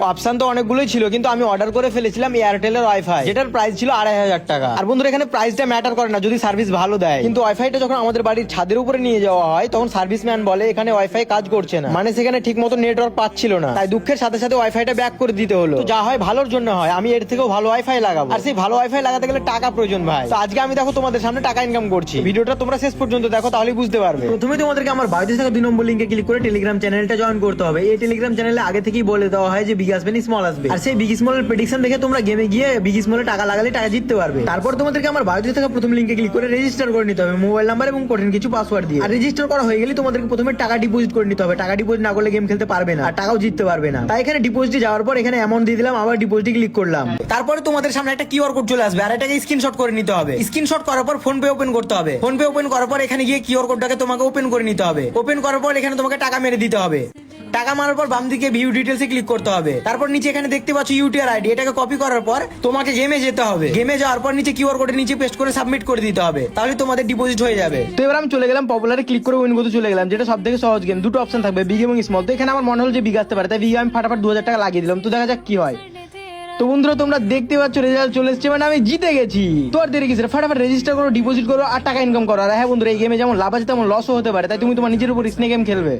Option তো অনেকগুলোই ছিল, কিন্তু আমি অর্ডার করে ফেলেছিলাম এয়ারটেলের ওয়াইফাই, যেটার প্রাইস ছিল 2500 টাকা। আর বন্ধুরা এখানে প্রাইসটা ম্যাটার করে না যদি সার্ভিস ভালো দেয়, কিন্তু ওয়াইফাইটা যখন আমাদের বাড়ির ছাদের উপরে নিয়ে যাওয়া হয় তখন সার্ভিসম্যান বলে এখানে ওয়াইফাই কাজ করছে না, মানে সেখানে ঠিক মতো নেটওয়ার্ক পাচ্ছিল না। তাই দুঃখের সাথে সাথে ওয়াইফাইটা ব্যাক করে দিতে হলো। তো যা হয় ভালোর জন্য হয়, আমি এর থেকেও ভালো ওয়াইফাই লাগাবো। আর সেই ভালো ওয়াইফাই লাগাতে গেলে টাকা প্রয়োজন ভাই। তো আজকে আমি দেখো তোমাদের সামনে টাকা ইনকাম করছি। ভিডিওটা তোমরা শেষ পর্যন্ত দেখো, তাহলেই বুঝতে পারবে। প্রথমে তোমাদেরকে আমার বাড়িতে থাকা 2 নম্বর লিংকে ক্লিক করে টেলিগ্রাম চ্যানেলটা জয়েন করতে হবে। এই টেলিগ্রাম চ্যানেলে আগে থেকেই বলে দেওয়া হয় যে বিগ আসবে না স্মল আসবে, আর সেই বিগ স্মলের প্রেডিকশন দেখে তোমরা গেমে গিয়ে বিগ স্মলে টাকা লাগালে টাকা জিততে পারবে। তারপর তোমাদেরকে আমার বাড়িতে থাকা প্রথম লিংকে ক্লিক করে রেজিস্টার করে নিতে হবে মোবাইল নাম্বার এবং কঠিন কিছু পাসওয়ার্ড দিয়ে। আর রেজিস্টার করা হয়ে গেলে তোমাদেরকে প্রথমে টাকা ডিপোজিট করে নিতে হবে। টাকা ডিপোজিট না করলে গেম খেলতে পারবে না আর টাকাও জিততে পারবে না। তাই এখানে ডিপোজিটে যাওয়ার পর এখানে অ্যামাউন্ট দিয়ে দিলাম, আবার ডিপোজিটে ক্লিক করলাম। তারপরে তোমাদের সামনে একটা কিউআর কোড চলে আসবে, আর এটাকে স্ক্রিনশট করে নিতে হবে। স্ক্রিনশট করার পর ফোন পে ওপেন করতে হবে। ফোন পে ওপেন করার পর এখানে গিয়ে কিউআর কোডটাকে তোমাকে ওপেন করে নিতে হবে। ওপেন করার পর এখানে তোমাকে টাকা মেরে দিতে হবে। টাকা মারার পর বাম দিকে ভিউ ডিটেলসে ক্লিক করতে হবে। তারপর নিচে এখানে দেখতে পাচ্ছ ইউটিআর আইডি, এটাকে কপি করার পর তোমাকে গেমে যেতে হবে। গেমে যাওয়ার পর নিচে কিউআর কোডের নিচে পেস্ট করে সাবমিট করে দিতে হবে, তাহলে তোমাদের ডিপোজিট হয়ে যাবে। তো এবার আমি চলে গেলাম পপুলারে ক্লিক করে উইনগোতে চলে গেলাম, যেটা সবথেকে সহজ গেম। দুটো অপশন থাকবে, বিগ এবং স্মল। তো এখানে আমার মনে হলো যে বিগ আসতে পারে, তাই বিগ আমি ফাটাফাট 2000 টাকা লাগিয়ে দিলাম। তো দেখা যাক কি হয়। তো বন্ধুরা তোমরা দেখতে পাচ্ছ রেজাল্ট চলে এসেছে, মানে আমি জিতে গেছি। তো আর দেরি কিসের, ফাটাফাট রেজিস্টার করো, ডিপোজিট করো আর টাকা ইনকাম করো। আর হ্যাঁ বন্ধুরা, এই গেমে যেমন লাভ আছে তেমন লসও হতে পারে, তাই তুমি তোমার নিজের উপর স্নেক গেম খেলবে।